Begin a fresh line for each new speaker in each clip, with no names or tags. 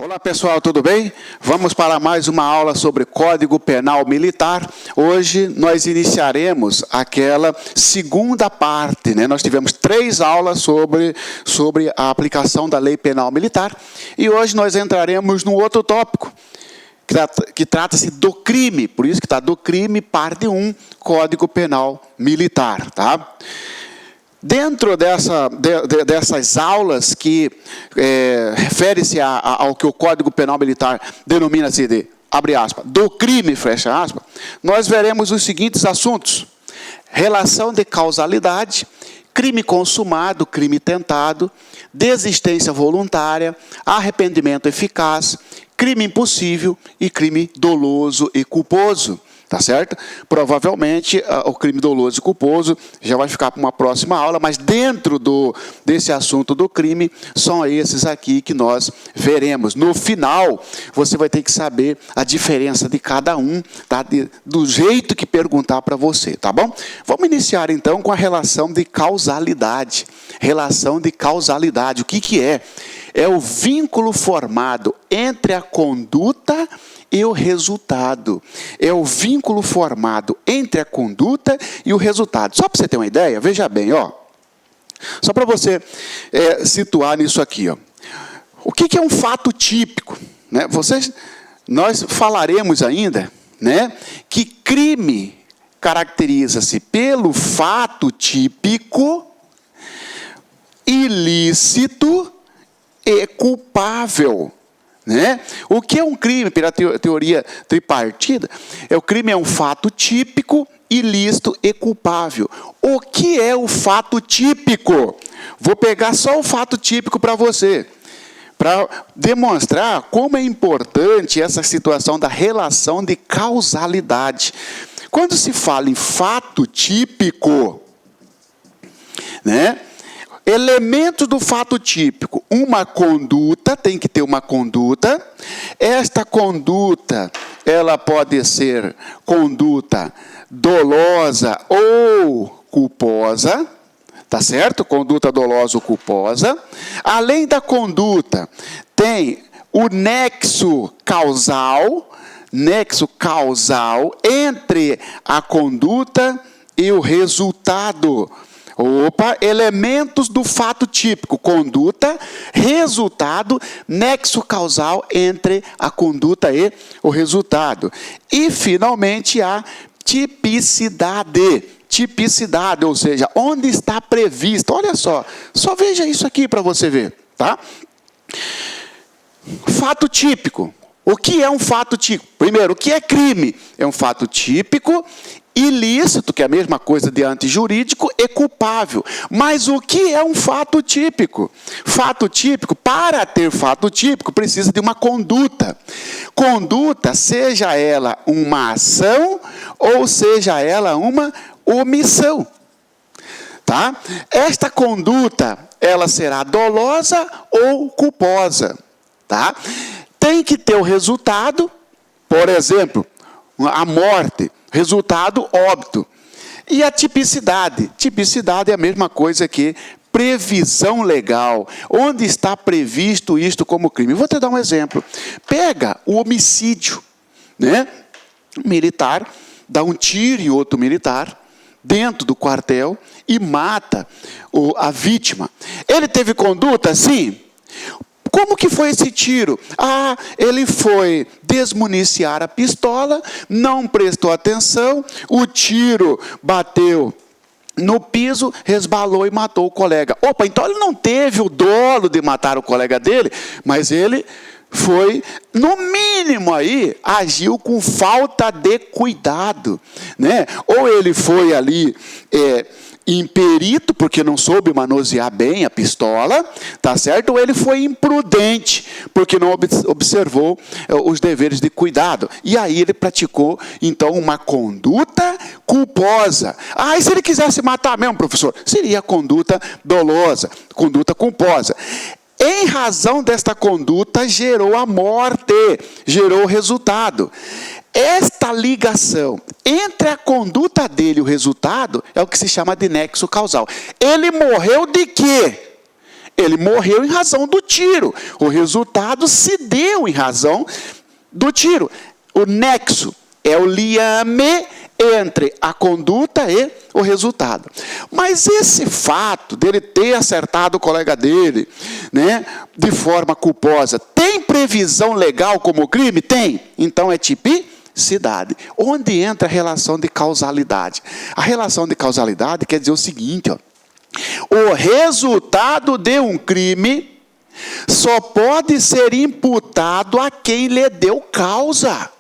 Olá pessoal, tudo bem? Vamos para mais uma aula sobre Código Penal Militar. Hoje nós iniciaremos aquela segunda parte, né? Nós tivemos 3 aulas sobre a aplicação da Lei Penal Militar e hoje nós entraremos num outro tópico, que trata-se do crime, por isso que está do crime, parte 1, Código Penal Militar, tá? Dentro dessas aulas que refere-se ao que o Código Penal Militar denomina-se de, abre aspas, do crime, fecha aspas, nós veremos os seguintes assuntos: relação de causalidade, crime consumado, crime tentado, desistência voluntária, arrependimento eficaz, crime impossível e crime doloso e culposo. Tá certo? Provavelmente o crime doloso e culposo já vai ficar para uma próxima aula, mas dentro desse assunto do crime, são esses aqui que nós veremos. No final, você vai ter que saber a diferença de cada um, tá? Do jeito que perguntar para você, tá bom? Vamos iniciar então com a relação de causalidade. Relação de causalidade, o que é? É o vínculo formado entre a conduta e o resultado. É o vínculo formado entre a conduta e o resultado. Só para você ter uma ideia, veja bem, ó. Só para você situar nisso aqui, ó. O que é um fato típico? Né? Nós falaremos ainda, né, que crime caracteriza-se pelo fato típico, ilícito e culpável. Né? O que é um crime, pela teoria tripartida? O crime é um fato típico, ilícito e culpável. O que é o fato típico? Vou pegar só o fato típico para você, para demonstrar como é importante essa situação da relação de causalidade. Quando se fala em fato típico, né? Elementos do fato típico: uma conduta, tem que ter uma conduta. Esta conduta, ela pode ser conduta dolosa ou culposa, tá certo? Conduta dolosa ou culposa. Além da conduta, tem o nexo causal entre a conduta e o resultado. Elementos do fato típico: conduta, resultado, nexo causal entre a conduta e o resultado. E, finalmente, a tipicidade. Tipicidade, ou seja, onde está previsto. Olha só veja isso aqui para você ver, tá? Fato típico. O que é um fato típico? Primeiro, o que é crime? É um fato típico, ilícito, que é a mesma coisa de antijurídico, e culpável. Mas o que é um fato típico? Fato típico, para ter fato típico, precisa de uma conduta. Conduta, seja ela uma ação ou seja ela uma omissão. Tá? Esta conduta, ela será dolosa ou culposa. Tá? Tem que ter o resultado, por exemplo, a morte. Resultado, óbito. E a tipicidade? Tipicidade é a mesma coisa que previsão legal. Onde está previsto isto como crime? Vou te dar um exemplo. Pega o homicídio, né? Um militar dá um tiro em outro militar dentro do quartel e mata a vítima. Ele teve conduta? Sim. Como que foi esse tiro? Ele foi desmuniciar a pistola, não prestou atenção, o tiro bateu no piso, resbalou e matou o colega. Então ele não teve o dolo de matar o colega dele, mas ele foi, no mínimo aí, agiu com falta de cuidado, né? Ou ele foi ali imperito, porque não soube manusear bem a pistola, tá certo? Ou ele foi imprudente, porque não observou os deveres de cuidado. E aí ele praticou, então, uma conduta culposa. E se ele quisesse matar mesmo, professor? Seria conduta dolosa, conduta culposa. Em razão desta conduta, gerou a morte, gerou o resultado. Esta ligação entre a conduta dele e o resultado é o que se chama de nexo causal. Ele morreu de quê? Ele morreu em razão do tiro. O resultado se deu em razão do tiro. O nexo é o liame entre a conduta e o resultado. Mas esse fato dele ter acertado o colega dele, né, de forma culposa, tem previsão legal como crime? Tem. Então é tipicidade. Onde entra a relação de causalidade? A relação de causalidade quer dizer o seguinte, ó, o resultado de um crime só pode ser imputado a quem lhe deu causa.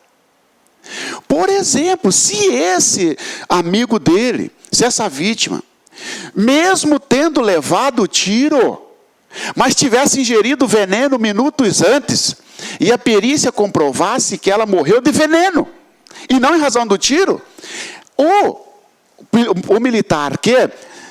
Por exemplo, se esse amigo dele, se essa vítima, mesmo tendo levado o tiro, mas tivesse ingerido veneno minutos antes, e a perícia comprovasse que ela morreu de veneno, e não em razão do tiro, o militar que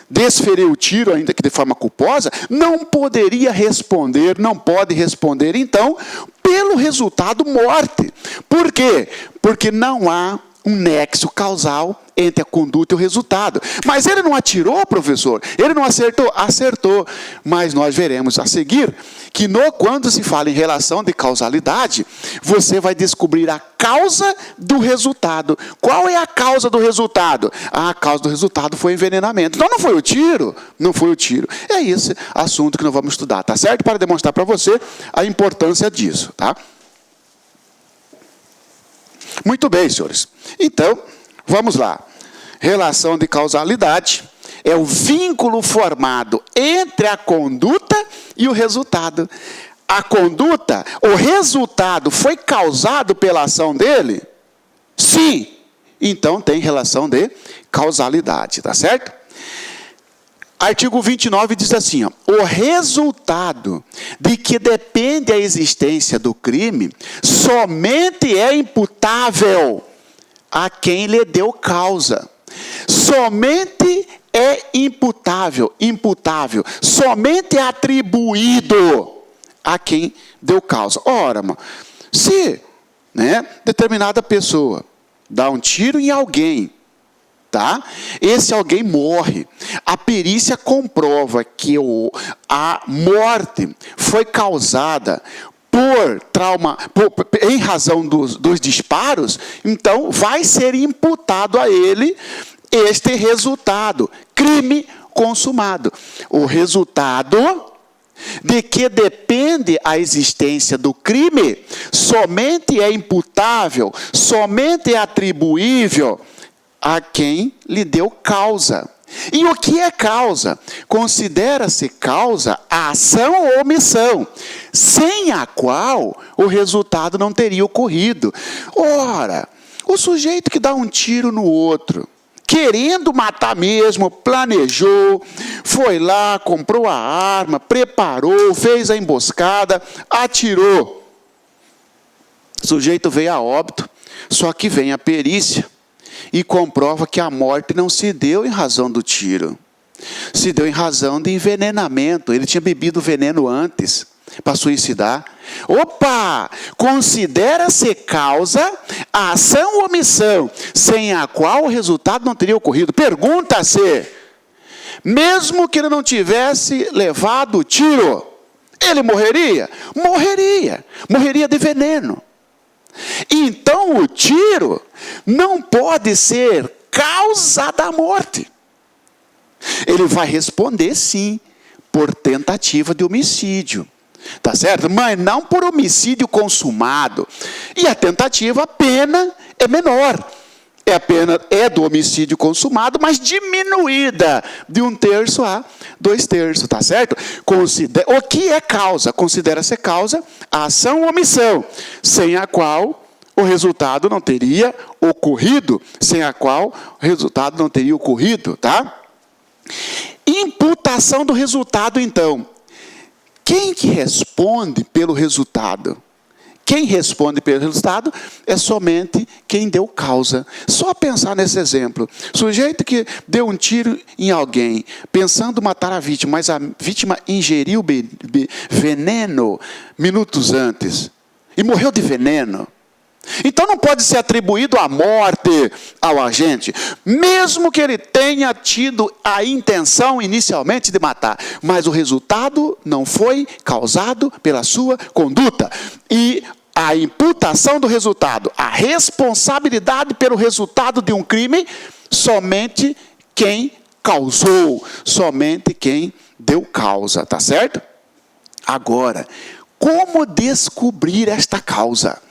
desferiu o tiro, ainda que de forma culposa, não poderia responder, não pode responder, então, pelo resultado morte. Por quê? Porque não há um nexo causal entre a conduta e o resultado. Mas ele não atirou, professor? Ele não acertou? Acertou. Mas nós veremos a seguir que quando se fala em relação de causalidade, você vai descobrir a causa do resultado. Qual é a causa do resultado? A causa do resultado foi o envenenamento. Então não foi o tiro? Não foi o tiro. É esse assunto que nós vamos estudar, tá certo? Para demonstrar para você a importância disso, tá? Muito bem, senhores. Então, vamos lá. Relação de causalidade é o vínculo formado entre a conduta e o resultado. A conduta, o resultado foi causado pela ação dele? Sim. Então, tem relação de causalidade, tá certo? Artigo 29 diz assim, ó, o resultado de que depende a existência do crime somente é imputável a quem lhe deu causa. Somente é imputável, somente é atribuído a quem deu causa. Ora, se, determinada pessoa dá um tiro em alguém, tá? Esse alguém morre. A perícia comprova que a morte foi causada por trauma, em razão dos disparos, então vai ser imputado a ele este resultado, crime consumado. O resultado de que depende a existência do crime somente é imputável, somente é atribuível a quem lhe deu causa. E o que é causa? Considera-se causa a ação ou omissão, sem a qual o resultado não teria ocorrido. Ora, o sujeito que dá um tiro no outro, querendo matar mesmo, planejou, foi lá, comprou a arma, preparou, fez a emboscada, atirou. O sujeito veio a óbito, só que vem a perícia e comprova que a morte não se deu em razão do tiro. Se deu em razão de envenenamento. Ele tinha bebido veneno antes para suicidar. Opa! Considera-se causa a ação ou omissão, sem a qual o resultado não teria ocorrido. Pergunta-se, mesmo que ele não tivesse levado o tiro, ele morreria? Morreria. Morreria de veneno. Então o tiro não pode ser causa da morte. Ele vai responder sim, por tentativa de homicídio. Tá certo? Mas não por homicídio consumado. E a tentativa, a pena é menor. A pena é do homicídio consumado, mas diminuída de 1/3 a 2/3, tá certo? O que é causa? Considera-se causa a ação ou omissão, sem a qual o resultado não teria ocorrido. Sem a qual o resultado não teria ocorrido, tá? Imputação do resultado, então. Quem que responde pelo resultado? Quem responde pelo resultado é somente quem deu causa. Só pensar nesse exemplo. Sujeito que deu um tiro em alguém, pensando matar a vítima, mas a vítima ingeriu veneno minutos antes e morreu de veneno. Então não pode ser atribuído a morte ao agente, mesmo que ele tenha tido a intenção inicialmente de matar, mas o resultado não foi causado pela sua conduta. E a imputação do resultado, a responsabilidade pelo resultado de um crime, somente quem causou, somente quem deu causa, tá certo? Agora, como descobrir esta causa?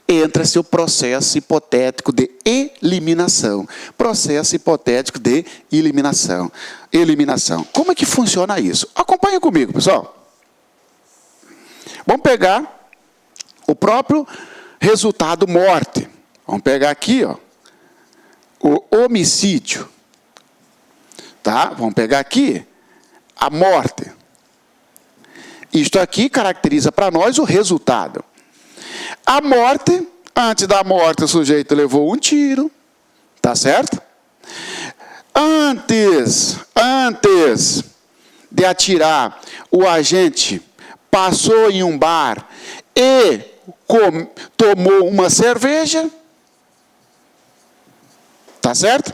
Entra-se o processo hipotético de eliminação. Processo hipotético de eliminação. Eliminação. Como é que funciona isso? Acompanha comigo, pessoal. Vamos pegar o próprio resultado morte. Vamos pegar aqui, ó, o homicídio. Tá? Vamos pegar aqui a morte. Isto aqui caracteriza para nós o resultado. A morte, antes da morte o sujeito levou um tiro, tá certo? Antes de atirar, o agente passou em um bar e tomou uma cerveja, tá certo?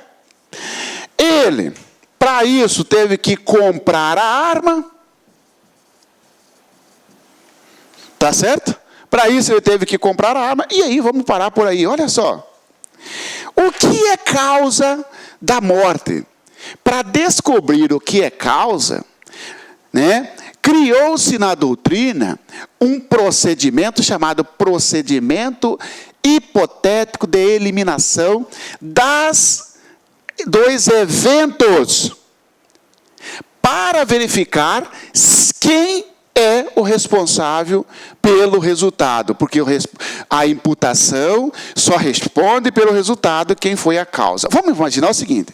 Ele, para isso, teve que comprar a arma, tá certo? Para isso ele teve que comprar a arma. E aí, vamos parar por aí. Olha só. O que é causa da morte? Para descobrir o que é causa, né, criou-se na doutrina um procedimento chamado procedimento hipotético de eliminação dos eventos, para verificar quem é o responsável pelo resultado, porque a imputação só responde pelo resultado quem foi a causa. Vamos imaginar o seguinte: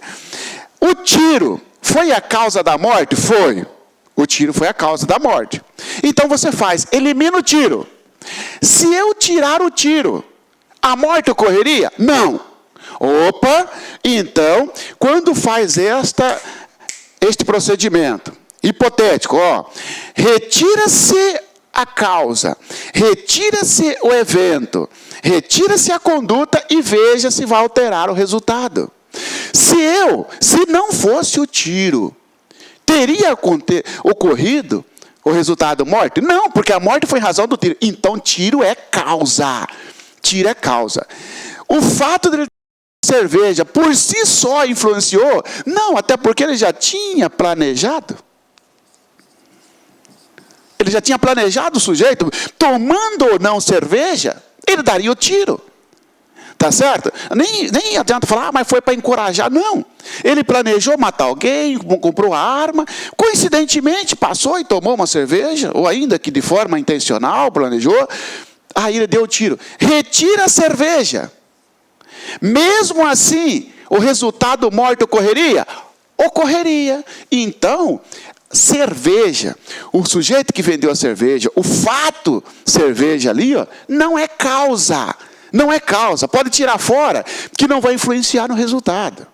o tiro foi a causa da morte? Foi. O tiro foi a causa da morte. Então você elimina o tiro. Se eu tirar o tiro, a morte ocorreria? Não. Opa, então, quando faz este procedimento hipotético, ó, retira-se a causa, retira-se o evento, retira-se a conduta e veja se vai alterar o resultado. Se não fosse o tiro, teria ocorrido o resultado morte? Não, porque a morte foi em razão do tiro. Então, tiro é causa. Tiro é causa. O fato de cerveja por si só influenciou? Não, até porque ele já tinha planejado. Ele já tinha planejado o sujeito, tomando ou não cerveja, ele daria o tiro. Tá certo? Nem adianta falar, mas foi para encorajar. Não. Ele planejou matar alguém, comprou a arma, coincidentemente passou e tomou uma cerveja, ou ainda que de forma intencional planejou, aí ele deu o tiro. Retira a cerveja. Mesmo assim, o resultado morte ocorreria? Ocorreria. Então, cerveja, o sujeito que vendeu a cerveja, o fato cerveja ali, ó, não é causa. Não é causa. Pode tirar fora, que não vai influenciar no resultado.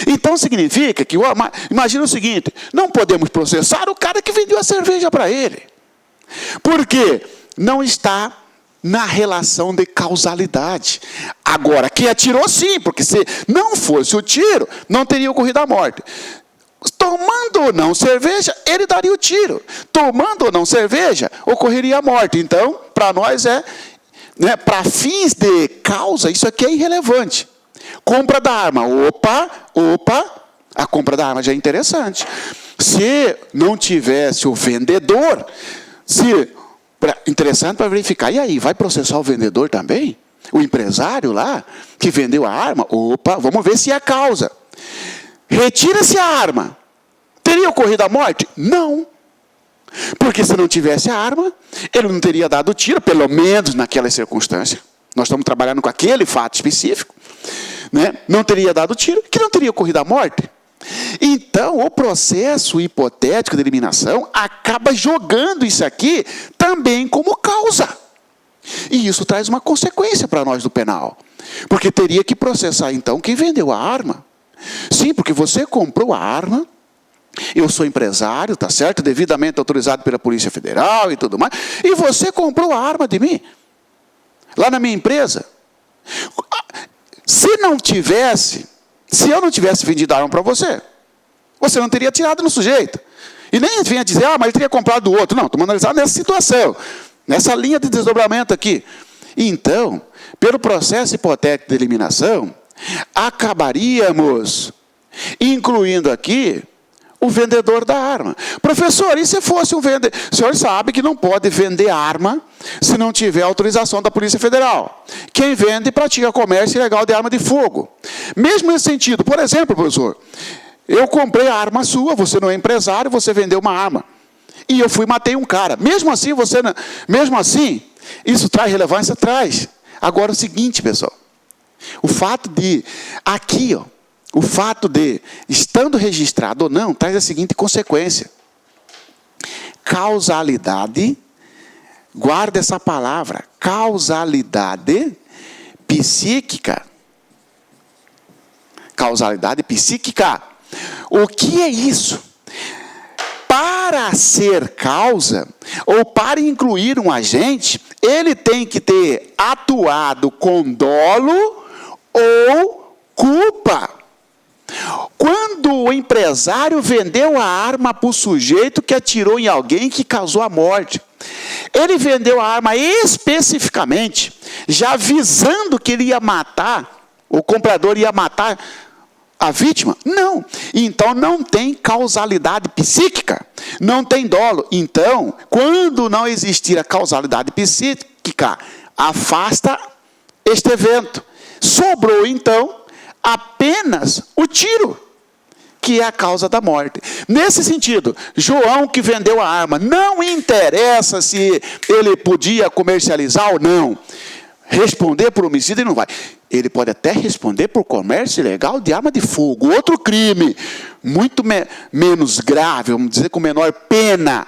Então significa que, imagina o seguinte, não podemos processar o cara que vendeu a cerveja para ele. Porque não está na relação de causalidade. Agora, quem atirou sim, porque se não fosse o tiro, não teria ocorrido a morte. Tomando ou não cerveja, ele daria o tiro. Tomando ou não cerveja, ocorreria a morte. Então, para nós para fins de causa, isso aqui é irrelevante. Compra da arma. Opa, a compra da arma já é interessante. Se não tivesse o vendedor, interessante para verificar. E aí, vai processar o vendedor também? O empresário lá, que vendeu a arma? Opa, vamos ver se é a causa. Retira-se a arma. Teria ocorrido a morte? Não. Porque se não tivesse a arma, ele não teria dado o tiro, pelo menos naquela circunstância. Nós estamos trabalhando com aquele fato específico. Né? Não teria dado o tiro, que não teria ocorrido a morte. Então, o processo hipotético de eliminação acaba jogando isso aqui também como causa. E isso traz uma consequência para nós do penal. Porque teria que processar, então, quem vendeu a arma. Sim, porque você comprou a arma, eu sou empresário, tá certo? Devidamente autorizado pela Polícia Federal e tudo mais. E você comprou a arma de mim, lá na minha empresa. Se eu não tivesse vendido a arma para você, você não teria tirado no sujeito. E nem vinha dizer, mas ele teria comprado do outro. Não, estou analisando nessa situação, nessa linha de desdobramento aqui. Então, pelo processo hipotético de eliminação, acabaríamos incluindo aqui o vendedor da arma. Professor, e se fosse um vendedor? O senhor sabe que não pode vender arma se não tiver autorização da Polícia Federal. Quem vende pratica comércio ilegal de arma de fogo. Mesmo nesse sentido, por exemplo, professor, eu comprei a arma sua, você não é empresário, você vendeu uma arma. E eu fui e matei um cara. Mesmo assim, isso traz relevância? Traz. Agora, o seguinte, pessoal. O fato de, estando registrado ou não, traz a seguinte consequência. Causalidade, guarda essa palavra, causalidade psíquica. Causalidade psíquica. O que é isso? Para ser causa, ou para incluir um agente, ele tem que ter atuado com dolo ou culpa. Quando o empresário vendeu a arma para o sujeito que atirou em alguém que causou a morte, ele vendeu a arma especificamente, já visando que ele ia matar, o comprador ia matar a vítima? Não. Então, não tem causalidade psíquica, não tem dolo. Então, quando não existir a causalidade psíquica, afasta este evento. Sobrou, então, apenas o tiro, que é a causa da morte. Nesse sentido, João que vendeu a arma, não interessa se ele podia comercializar ou não. Responder por homicídio ele não vai. Ele pode até responder por comércio ilegal de arma de fogo, outro crime, muito menos grave, vamos dizer, com menor pena.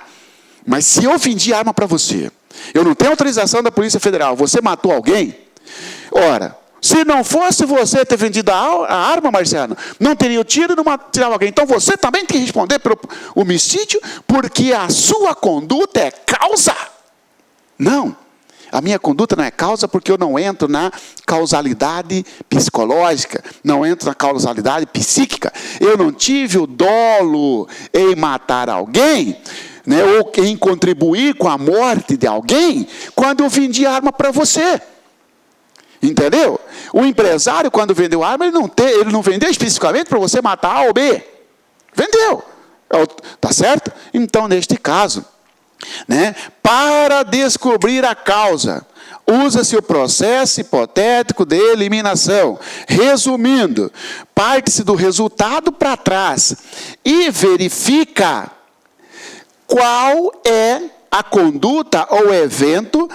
Mas se eu vendi arma para você, eu não tenho autorização da Polícia Federal, você matou alguém? Ora, se não fosse você ter vendido a arma, Marciano, não teria o tiro e não tirava alguém. Então você também tem que responder pelo homicídio, porque a sua conduta é causa. Não. A minha conduta não é causa porque eu não entro na causalidade psicológica, não entro na causalidade psíquica. Eu não tive o dolo em matar alguém, né, ou em contribuir com a morte de alguém, quando eu vendi arma para você. Entendeu? O empresário, quando vendeu arma, ele não vendeu especificamente para você matar A ou B. Vendeu. Tá certo? Então, neste caso, né, para descobrir a causa, usa-se o processo hipotético de eliminação. Resumindo, parte-se do resultado para trás e verifica qual é a conduta ou evento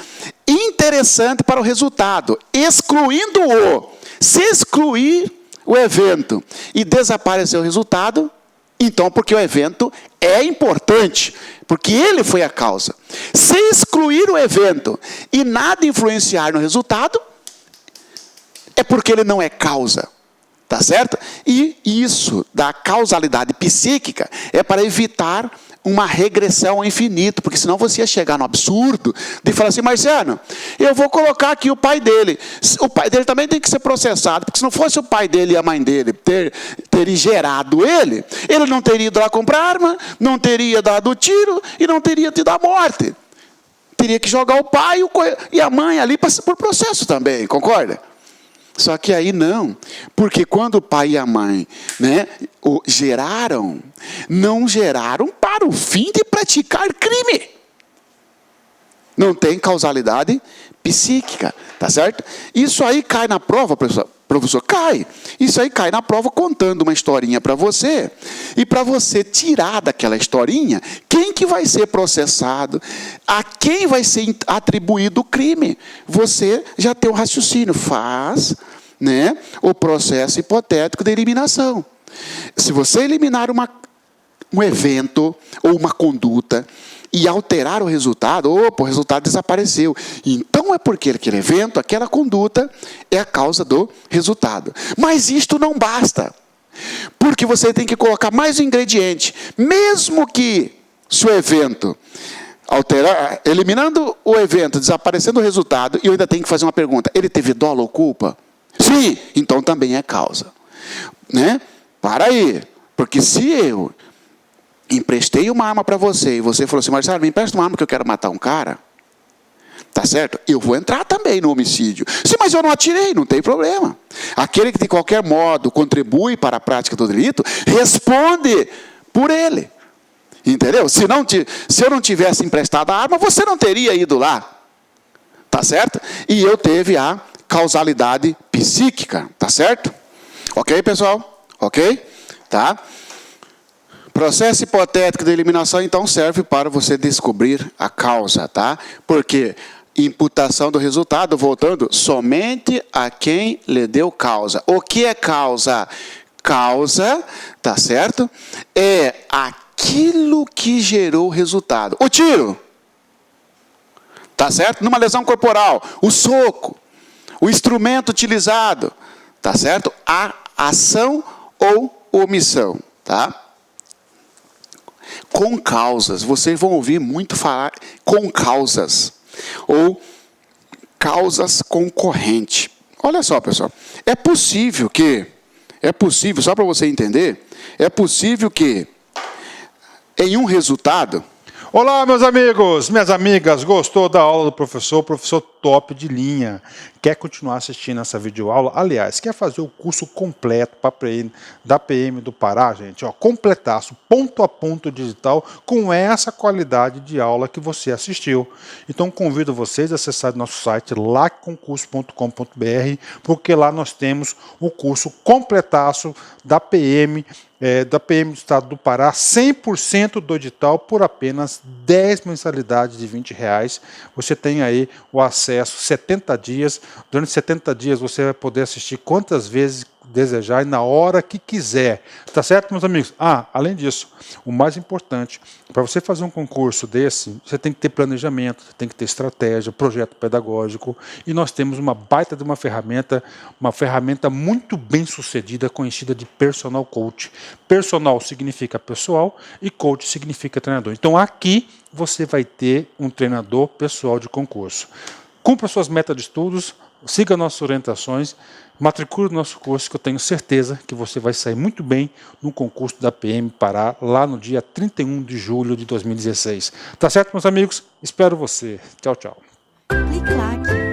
interessante para o resultado, excluindo-o. Se excluir o evento e desaparecer o resultado, então, porque o evento é importante, porque ele foi a causa. Se excluir o evento e nada influenciar no resultado, é porque ele não é causa. Tá certo? E isso da causalidade psíquica é para evitar uma regressão ao infinito, porque senão você ia chegar no absurdo de falar assim, Marciano, eu vou colocar aqui o pai dele. O pai dele também tem que ser processado, porque se não fosse o pai dele e a mãe dele terem gerado ele não teria ido lá comprar arma, não teria dado o tiro e não teria tido a morte. Teria que jogar o pai e a mãe ali por processo também, concorda? Só que aí não, porque quando o pai e a mãe, né, não geraram para o fim de praticar crime. Não tem causalidade psíquica, tá certo? Isso aí cai na prova, professor, cai. Isso aí cai na prova contando uma historinha para você, e para você tirar daquela historinha, quem que vai ser processado, a quem vai ser atribuído o crime. Você já tem o raciocínio, faz, né, o processo hipotético de eliminação. Se você eliminar um evento ou uma conduta e alterar o resultado, o resultado desapareceu. Então é porque aquele evento, aquela conduta é a causa do resultado. Mas isto não basta, porque você tem que colocar mais um ingrediente. Mesmo que se o evento eliminando o evento, desaparecendo o resultado, e eu ainda tenho que fazer uma pergunta. Ele teve dolo ou culpa? Sim, então também é causa. Né? Para aí. Porque se eu emprestei uma arma para você e você falou assim, Marcelo, me empresta uma arma que eu quero matar um cara, tá certo? Eu vou entrar também no homicídio. Sim, mas eu não atirei, não tem problema. Aquele que de qualquer modo contribui para a prática do delito, responde por ele. Entendeu? Se eu não tivesse emprestado a arma, você não teria ido lá. Tá certo? E eu teve a causalidade psíquica, tá certo? Ok, pessoal? Ok? Tá? Processo hipotético de eliminação, então, serve para você descobrir a causa, tá? Porque imputação do resultado, voltando, somente a quem lhe deu causa. O que é causa? Causa, tá certo? É aquilo que gerou o resultado. O tiro, tá certo? Numa lesão corporal, o soco, o instrumento utilizado, tá certo? A ação ou omissão, tá? Com causas, vocês vão ouvir muito falar com causas, ou causas concorrentes. Olha só, pessoal, é possível, só para você entender, é possível que em um resultado...
Olá, meus amigos, minhas amigas, gostou da aula do professor? Professor top de linha. Quer continuar assistindo essa videoaula? Aliás, quer fazer o curso completo da PM do Pará, gente? Ó, completaço, ponto a ponto digital, com essa qualidade de aula que você assistiu. Então, convido vocês a acessar nosso site, lacconcurso.com.br, porque lá nós temos o curso completaço da PM, do Estado do Pará, 100% do edital, por apenas 10 mensalidades de R$20. Você tem aí o acesso 70 dias. Durante 70 dias você vai poder assistir quantas vezes desejar e na hora que quiser. Tá certo, meus amigos? Além disso, o mais importante, para você fazer um concurso desse, você tem que ter planejamento, você tem que ter estratégia, projeto pedagógico, e nós temos uma baita de uma ferramenta muito bem sucedida, conhecida de Personal Coach. Personal significa pessoal e coach significa treinador. Então aqui você vai ter um treinador pessoal de concurso. Cumpra suas metas de estudos, siga nossas orientações, matricule no nosso curso, que eu tenho certeza que você vai sair muito bem no concurso da PM Pará, lá no dia 31 de julho de 2016. Tá certo, meus amigos? Espero você. Tchau, tchau.
Clique lá.